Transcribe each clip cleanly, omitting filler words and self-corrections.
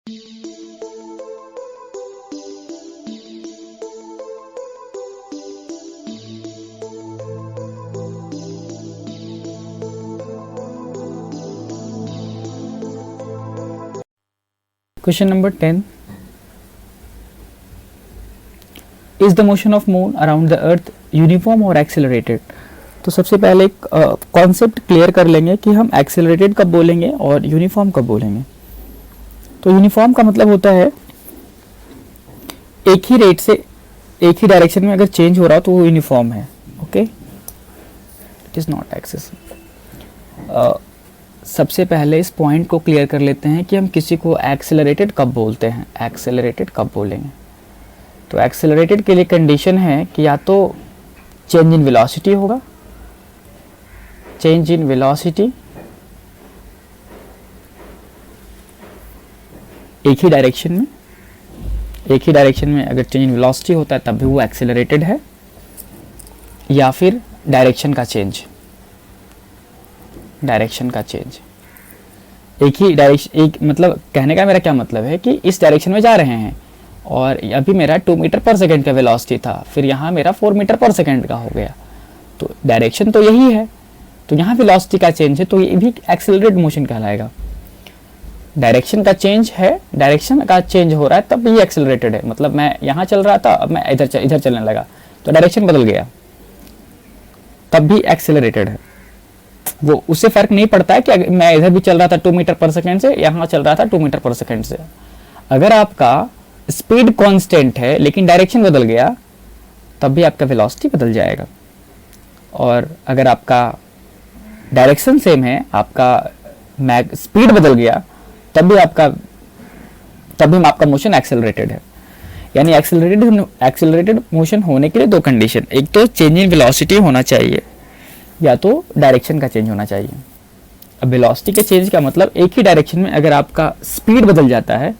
Question number 10. Is the motion of moon around the earth uniform or accelerated? तो सबसे पहले एक concept clear कर लेंगे कि हम एक्सेलरेटेड कब बोलेंगे और यूनिफॉर्म कब बोलेंगे। तो यूनिफॉर्म का मतलब होता है एक ही रेट से एक ही डायरेक्शन में अगर चेंज हो रहा हो तो वो यूनिफॉर्म है। Okay, it is not excessive. सबसे पहले इस पॉइंट को क्लियर कर लेते हैं कि हम किसी को एक्सेलरेटेड कब बोलते हैं, एक्सेलरेटेड कब बोलेंगे। तो एक्सेलरेटेड के लिए कंडीशन है कि या तो चेंज इन वेलोसिटी होगा, चेंज इन वेलोसिटी एक ही डायरेक्शन में अगर चेंज इन वेलोसिटी होता है तब भी वो एक्सेलरेटेड है, या फिर डायरेक्शन का चेंज एक ही डायरेक्शन, एक मतलब कहने का मेरा क्या मतलब है कि इस डायरेक्शन में जा रहे हैं और अभी मेरा 2 मीटर पर सेकेंड का वेलोसिटी था, फिर यहाँ मेरा 4 मीटर पर सेकेंड का हो गया, तो डायरेक्शन तो यही है, तो यहाँ वेलोसिटी का चेंज है तो ये भी एक्सेलरेटेड मोशन कहलाएगा। डायरेक्शन का चेंज है, डायरेक्शन का चेंज हो रहा है तब ये एक्सेलरेटेड है। मतलब मैं यहाँ चल रहा था, अब मैं इधर चलने लगा तो डायरेक्शन बदल गया, तब भी एक्सेलरेटेड है। वो उससे फर्क नहीं पड़ता है कि मैं इधर भी चल रहा था 2 मीटर पर सेकेंड से, यहाँ चल रहा था 2 मीटर पर सेकेंड से। अगर आपका स्पीड कांस्टेंट है लेकिन डायरेक्शन बदल गया तब भी आपका वेलोसिटी बदल जाएगा, और अगर आपका डायरेक्शन सेम है, आपका स्पीड बदल गया तब भी आपका मोशन एक्सेलरेटेड है। यानी एक्सेलरेटेड मोशन होने के लिए दो कंडीशन, एक तो चेंज इन वेलोसिटी होना चाहिए या तो डायरेक्शन का चेंज होना चाहिए। अब वेलोसिटी के चेंज का मतलब एक ही डायरेक्शन में अगर आपका स्पीड बदल जाता है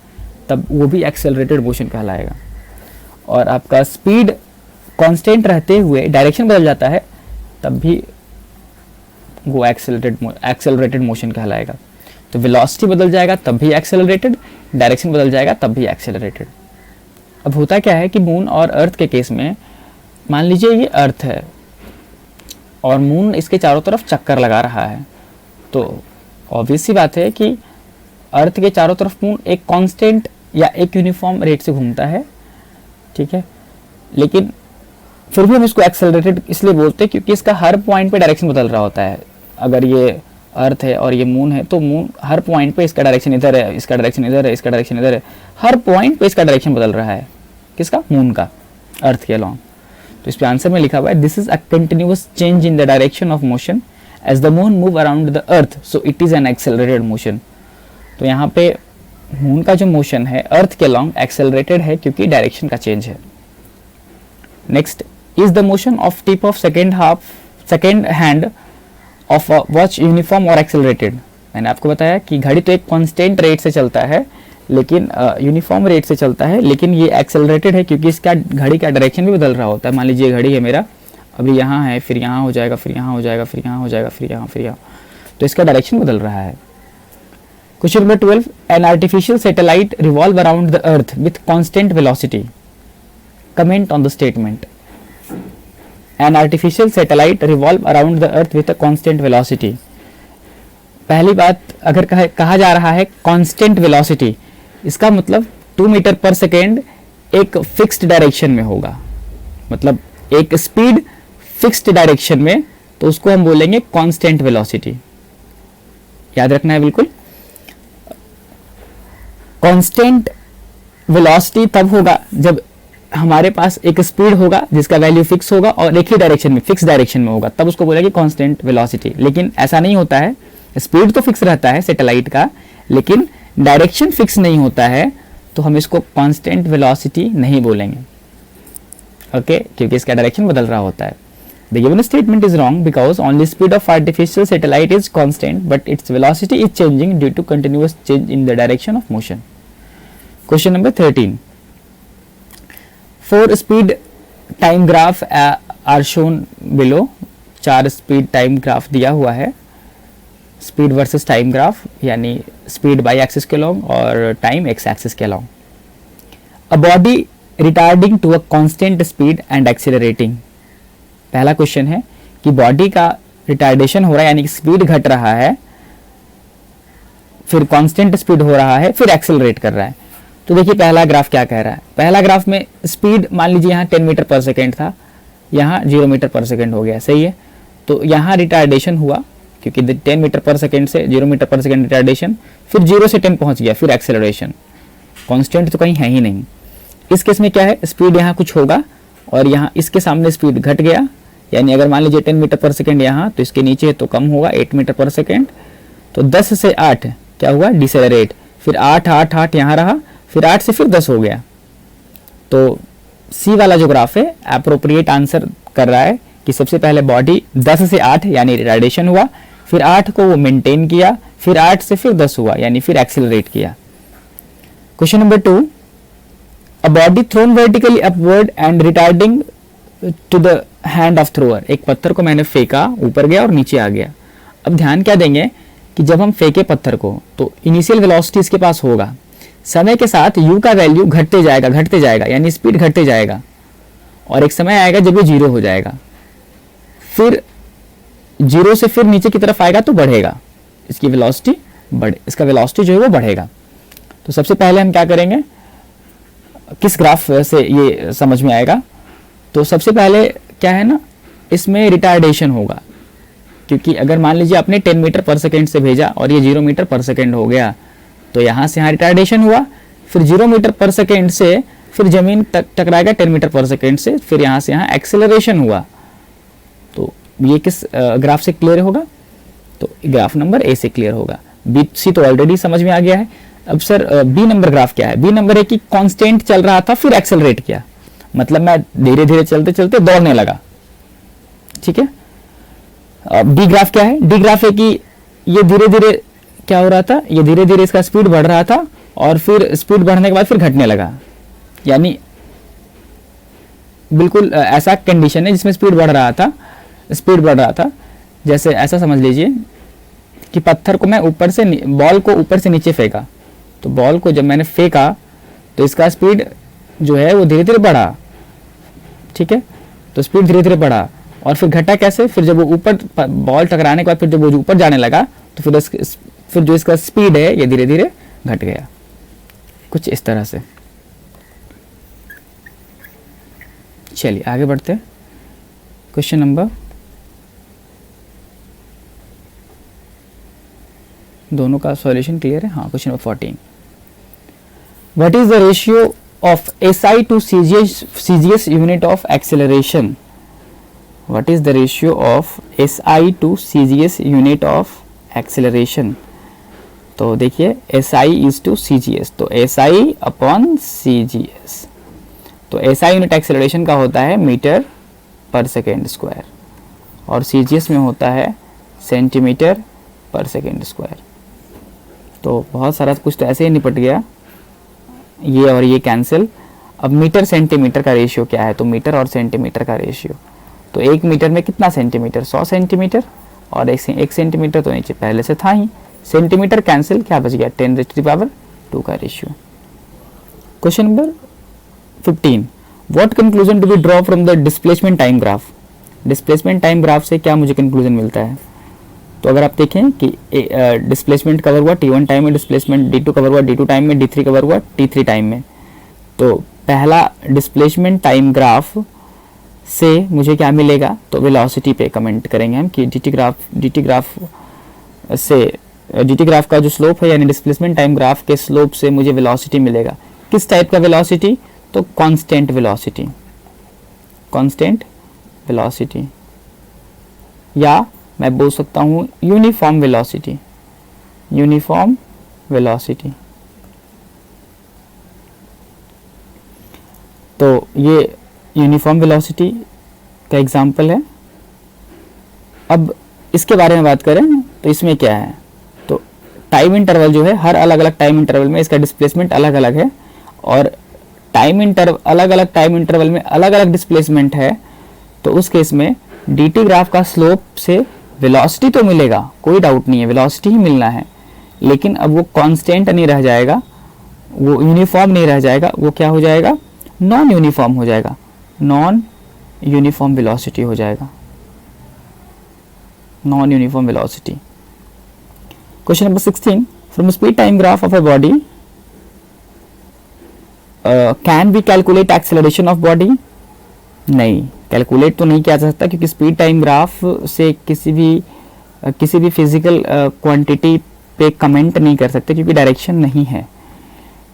तब वो भी एक्सेलरेटेड मोशन कहलाएगा, और आपका स्पीड कांस्टेंट रहते हुए डायरेक्शन बदल जाता है तब भी वो एक्सेलरेटेड मोशन कहलाएगा। तो वेलोसिटी बदल जाएगा तब भी एक्सेलरेटेड, डायरेक्शन बदल जाएगा तब भी एक्सेलरेटेड। अब होता क्या है कि मून और अर्थ के केस में, मान लीजिए ये अर्थ है और मून इसके चारों तरफ चक्कर लगा रहा है, तो ऑब्वियस सी बात है कि अर्थ के चारों तरफ मून एक कांस्टेंट या एक यूनिफॉर्म रेट से घूमता है, ठीक है। लेकिन फिर भी हम इसको एक्सेलरेटेड इसलिए बोलते हैं क्योंकि इसका हर पॉइंट पे डायरेक्शन बदल रहा होता है। अगर ये अर्थ है और ये मून है तो मून हर पॉइंट पे इसका डायरेक्शन इधर है, इसका डायरेक्शन इधर है, इसका डायरेक्शन इधर है, हर पॉइंट पे इसका डायरेक्शन बदल रहा है। किसका? मून का, अर्थ के अलोंग। तो इस पे आंसर में लिखा हुआ है this is a continuous change in the direction of motion as the moon move around the earth, so it is an accelerated motion. तो यहाँ पे मून का जो मोशन है अर्थ के अलोंग एक्सेलरेटेड है क्योंकि डायरेक्शन का चेंज है। Next, is the motion of tip of second hand of a watch uniform और एक्सेलरेटेड। मैंने आपको बताया कि घड़ी तो एक कांस्टेंट रेट से चलता है लेकिन यूनिफॉर्म रेट से चलता है, लेकिन ये एक्सेलरेटेड है क्योंकि इसका घड़ी का डायरेक्शन भी बदल रहा होता है। मान लीजिए घड़ी है मेरा, अभी यहाँ है, फिर यहाँ हो जाएगा, फिर यहाँ हो जाएगा, फिर यहाँ हो जाएगा, फिर यहाँ, तो इसका डायरेक्शन बदल रहा है। Question number 12, an artificial satellite revolve around the earth with constant velocity, comment on the statement. An artificial satellite revolve around the earth with a constant velocity. पहली बात, अगर कहा जा रहा है कांस्टेंट वेलोसिटी, इसका मतलब 2 मीटर पर सेकेंड एक फिक्स्ड डायरेक्शन में होगा, मतलब एक स्पीड फिक्स्ड डायरेक्शन में, तो उसको हम बोलेंगे कांस्टेंट वेलोसिटी। याद रखना है बिल्कुल। कांस्टेंट वेलोसिटी तब होगा जब हमारे पास एक स्पीड होगा जिसका वैल्यू फिक्स होगा और एक ही डायरेक्शन में, फिक्स डायरेक्शन में होगा, तब उसको बोलेंगे कांस्टेंट वेलोसिटी। लेकिन ऐसा नहीं होता है, स्पीड तो फिक्स रहता है सैटेलाइट का, लेकिन डायरेक्शन फिक्स नहीं होता है, तो हम इसको कांस्टेंट वेलोसिटी नहीं बोलेंगे, ओके, क्योंकि इसका डायरेक्शन बदल रहा होता है। The given statement is wrong because only speed of artificial satellite is constant, but its velocity is changing due to continuous change in the direction of motion. Question number 13. 4 speed time graph are shown below. 4 speed time graph दिया हुआ है speed versus time graph, यानी speed Y axis के long और time X axis के long. A body retarding to a constant speed and accelerating. पहला question है कि बॉडी का रिटार्डेशन हो रहा है, यानी कि स्पीड घट रहा है, फिर कांस्टेंट स्पीड हो रहा है, फिर एक्सेलरेट कर रहा है। तो देखिए पहला ग्राफ क्या कह रहा है। पहला ग्राफ में स्पीड मान लीजिए यहाँ 10 मीटर पर सेकेंड था, यहाँ 0 मीटर पर सेकेंड हो गया, सही है। तो यहाँ रिटार्डेशन हुआ, क्योंकि 10 मीटर पर सेकेंड से 0 मीटर पर सेकेंड रिटार्डेशन, फिर 0 से 10 पहुंच गया, फिर एक्सेलरेशन। कांस्टेंट तो कहीं है ही नहीं। इस केस में क्या है, स्पीड यहाँ कुछ होगा और यहाँ इसके सामने स्पीड घट गया, यानी अगर मान लीजिए 10 मीटर पर सेकेंड यहाँ, तो इसके नीचे तो कम होगा 8 मीटर पर सेकेंड। तो 10 से 8 क्या हुआ, डिसेलरेट, फिर 8 8 8 यहाँ रहा, फिर 8 से फिर 10 हो गया। तो सी वाला जो ग्राफ है अप्रोप्रिएट आंसर कर रहा है कि सबसे पहले बॉडी 10 से 8 यानी रिटार्डेशन हुआ, फिर 8 को वो मेंटेन किया, फिर 8 से फिर 10 हुआ, यानी फिर एक्सेलरेट किया। Question number 2, a body thrown vertically upward and retarding to the hand of thrower. एक पत्थर को मैंने फेंका, ऊपर गया और नीचे आ गया। अब ध्यान क्या देंगे कि जब हम फेंके पत्थर को तो इनिशियल वेलोसिटी इसके पास होगा, समय के साथ u का वैल्यू घटते जाएगा, यानी स्पीड घटते जाएगा, और एक समय आएगा जब ये 0 हो जाएगा, फिर 0 से फिर नीचे की तरफ आएगा तो बढ़ेगा, इसकी वेलोसिटी इसका वेलोसिटी जो है वो बढ़ेगा। तो सबसे पहले हम क्या करेंगे, किस ग्राफ से ये समझ में आएगा। तो सबसे पहले क्या है ना, इसमें रिटार्डेशन होगा, क्योंकि अगर मान लीजिए आपने 10 मीटर पर सेकेंड से भेजा और ये 0 मीटर पर सेकेंड हो गया, तो यहाँ से यहाँ रिटार्डेशन हुआ, फिर 0 मीटर पर सेकेंड से फिर जमीन टकराएगा 10 मीटर पर सेकेंड से, फिर यहाँ से यहाँ एक्सेलरेशन हुआ। तो ये किस ग्राफ से क्लियर होगा, तो ग्राफ नंबर ए से क्लियर होगा। बी सी तो ऑलरेडी समझ में आ गया है। अब सर बी नंबर ग्राफ क्या है, बी नंबर है कि कांस्टेंट चल रहा था फिर एक्सेलरेट किया, मतलब मैं धीरे धीरे चलते चलते दौड़ने लगा, ठीक है। डी ग्राफ क्या है, डी ग्राफ है कि ये धीरे धीरे क्या हो रहा था, ये धीरे धीरे इसका स्पीड बढ़ रहा था और फिर स्पीड बढ़ने के बाद फिर घटने लगा, यानी बिल्कुल ऐसा कंडीशन है जिसमें स्पीड बढ़ रहा था। जैसे ऐसा समझ लीजिए कि पत्थर को मैं ऊपर से बॉल को ऊपर से नीचे फेंका, तो बॉल को जब मैंने फेंका तो इसका स्पीड जो है वो धीरे धीरे बढ़ा, ठीक है। तो स्पीड धीरे धीरे बढ़ा और फिर घटा कैसे, फिर जब वो ऊपर बॉल टकराने के बाद फिर जब वो ऊपर जाने लगा तो फिर जो इसका स्पीड है ये धीरे धीरे घट गया, कुछ इस तरह से। चलिए आगे बढ़ते हैं। क्वेश्चन नंबर, दोनों का सॉल्यूशन क्लियर है, हाँ। Question number 14, what is the ratio of SI to CGS unit of acceleration. What is the ratio of SI to CGS unit of acceleration? तो देखिए SI is to CGS, तो SI upon CGS, तो SI unit acceleration का होता है metre पर second square और CGS में होता है सेंटीमीटर पर सेकेंड स्क्वायर। तो बहुत सारा कुछ तो ऐसे ही निपट गया, ये और ये कैंसिल। अब मीटर सेंटीमीटर का रेशियो क्या है, तो मीटर और सेंटीमीटर का रेशियो, तो 1 मीटर में कितना सेंटीमीटर, 100 सेंटीमीटर, और 1 सेंटीमीटर तो नीचे पहले से था ही, सेंटीमीटर कैंसिल, क्या बच गया 10⁻² का रेशियो। Question number 15, what conclusion to be draw from the displacement time graph. Displacement time graph से क्या मुझे कंक्लूजन मिलता है, तो अगर आप देखें कि डिस्प्लेसमेंट कवर हुआ T1 टाइम में, डिस्प्लेसमेंट D2 कवर हुआ D2 टाइम में, D3 कवर हुआ T3 टाइम में। तो पहला डिस्प्लेसमेंट टाइम ग्राफ से मुझे क्या मिलेगा, तो वेलोसिटी पे कमेंट करेंगे हम कि dt ग्राफ का जो स्लोप है, यानी डिस्प्लेसमेंट टाइम ग्राफ के स्लोप से मुझे वेलोसिटी मिलेगा। किस टाइप का वेलोसिटी, तो कांस्टेंट वेलोसिटी, या मैं बोल सकता हूँ यूनिफॉर्म वेलोसिटी। तो ये यूनिफॉर्म वेलोसिटी का एग्जाम्पल है। अब इसके बारे में बात करें तो इसमें क्या है, तो टाइम इंटरवल जो है, हर अलग अलग टाइम इंटरवल में इसका डिस्प्लेसमेंट अलग अलग है, और अलग अलग टाइम इंटरवल में अलग अलग डिस्प्लेसमेंट है। तो उस केस में dt ग्राफ का स्लोप से वेलोसिटी तो मिलेगा, कोई डाउट नहीं है, वेलोसिटी ही मिलना है, लेकिन अब वो कांस्टेंट नहीं रह जाएगा, वो यूनिफॉर्म नहीं रह जाएगा, वो क्या हो जाएगा, नॉन यूनिफॉर्म हो जाएगा, नॉन यूनिफॉर्म वेलोसिटी हो जाएगा, non uniform velocity. Question number 16, from speed time graph of a body can be calculate acceleration of body. नहीं, कैलकुलेट तो नहीं किया जा सकता, क्योंकि स्पीड टाइम ग्राफ से किसी भी फिजिकल क्वांटिटी पे कमेंट नहीं कर सकते, क्योंकि डायरेक्शन नहीं है।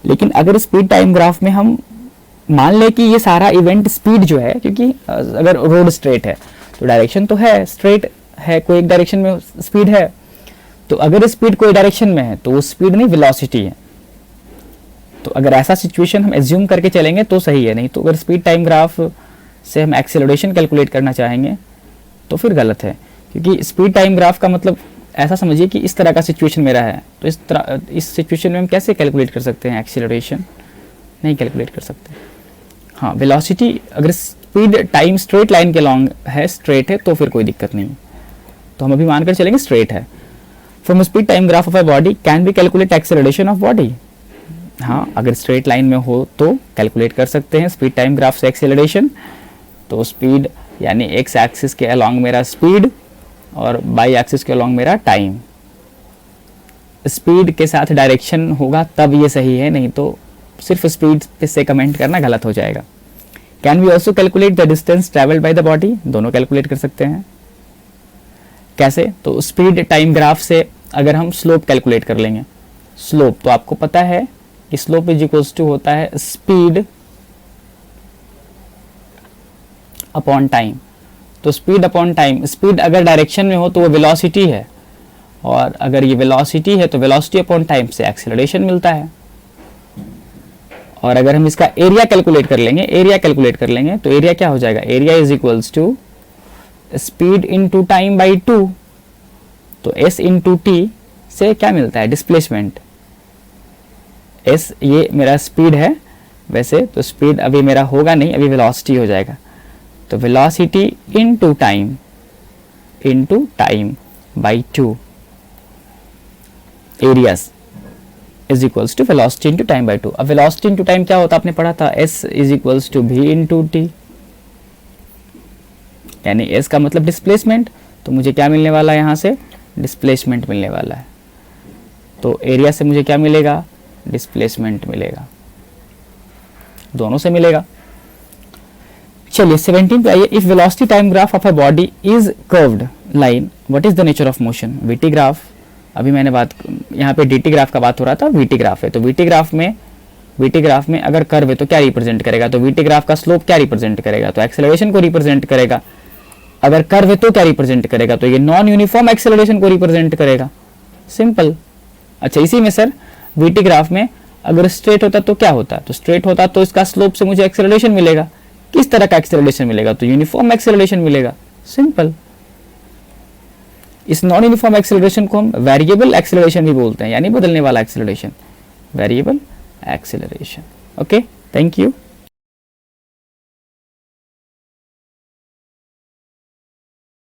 लेकिन अगर स्पीड टाइम ग्राफ में हम मान लें कि ये सारा इवेंट स्पीड जो है, क्योंकि अगर रोड स्ट्रेट है तो डायरेक्शन तो है, स्ट्रेट है, कोई एक डायरेक्शन में स्पीड है, तो अगर स्पीड कोई डायरेक्शन में है तो वो स्पीड नहीं वेलोसिटी है। तो अगर ऐसा सिचुएशन हम एज्यूम करके चलेंगे तो सही है, नहीं तो अगर स्पीड टाइम ग्राफ से हम एक्सेलरेशन कैलकुलेट करना चाहेंगे तो फिर गलत है, क्योंकि स्पीड टाइम ग्राफ का मतलब ऐसा समझिए कि इस तरह का सिचुएशन मेरा है, तो इस सिचुएशन में हम कैसे कैलकुलेट कर सकते हैं एक्सेलरेशन, नहीं कैलकुलेट कर सकते। हाँ, वेलोसिटी अगर स्पीड टाइम स्ट्रेट लाइन के लॉन्ग है, स्ट्रेट है, तो फिर कोई दिक्कत नहीं, तो हम अभी मानकर चलेंगे स्ट्रेट है। From speed time graph of a body can be calculate acceleration of body. हाँ, अगर स्ट्रेट लाइन में हो तो कैलकुलेट कर सकते हैं स्पीड टाइम ग्राफ से एक्सेलरेशन। तो स्पीड यानी एक्स एक्सिस के अलॉन्ग मेरा स्पीड और बाई एक्सिस के अलॉन्ग मेरा टाइम। स्पीड के साथ डायरेक्शन होगा तब ये सही है, नहीं तो सिर्फ स्पीड से कमेंट करना गलत हो जाएगा। Can we also calculate the distance travelled by the body. दोनों कैलकुलेट कर सकते हैं। कैसे? तो स्पीड टाइम ग्राफ से अगर हम स्लोप कैलकुलेट कर लेंगे, स्लोप तो आपको पता है कि स्लोप इज इक्वल्स टू होता है स्पीड अपॉन टाइम। तो स्पीड अपॉन टाइम, स्पीड अगर डायरेक्शन में हो तो वो वेलोसिटी है, और अगर ये वेलोसिटी है तो वेलोसिटी अपॉन टाइम से एक्सेलरेशन मिलता है। और अगर हम इसका एरिया कैलकुलेट कर लेंगे, तो एरिया क्या हो जाएगा, area is equals to speed into time by 2। तो s इंटू टी से क्या मिलता है, डिस्प्लेसमेंट। s ये मेरा स्पीड है, वैसे तो स्पीड अभी मेरा होगा नहीं, अभी वेलोसिटी हो जाएगा। तो velocity into time by 2 areas is equals to velocity into time by 2। अब वेलोसिटी इंटू टाइम क्या होता है, आपने पढ़ा था, s is equals to v into T, यानी s का मतलब डिस्प्लेसमेंट। तो मुझे क्या मिलने वाला है, यहाँ से डिस्प्लेसमेंट मिलने वाला है। तो एरिया से मुझे क्या मिलेगा, डिस्प्लेसमेंट मिलेगा, दोनों से मिलेगा। चलिए 17 पे आइए। If velocity time graph of a body is curved line, what is the nature of motion. VT graph, अभी मैंने बात, यहाँ पे डीटी ग्राफ का बात हो रहा था, वीटी ग्राफ है। तो वीटी ग्राफ में अगर कर्व है तो क्या रिप्रेजेंट करेगा, तो वीटी ग्राफ का स्लोप क्या रिप्रेजेंट करेगा, तो एक्सेलरेशन को रिप्रेजेंट करेगा। अगर कर्व है तो क्या रिप्रेजेंट करेगा, तो ये नॉन यूनिफॉर्म एक्सेलरेशन को रिप्रेजेंट करेगा, सिंपल। अच्छा, इसी में सर वीटी ग्राफ में अगर स्ट्रेट होता तो क्या होता, तो स्ट्रेट होता तो इसका स्लोप से मुझे एक्सेलरेशन मिलेगा। किस तरह का एक्सेलरेशन मिलेगा, तो यूनिफॉर्म एक्सेलरेशन मिलेगा, सिंपल। इस नॉन यूनिफॉर्म एक्सेलरेशन को हम वेरिएबल एक्सेलरेशन भी बोलते हैं, यानी बदलने वाला acceleration, variable acceleration. Okay, thank you.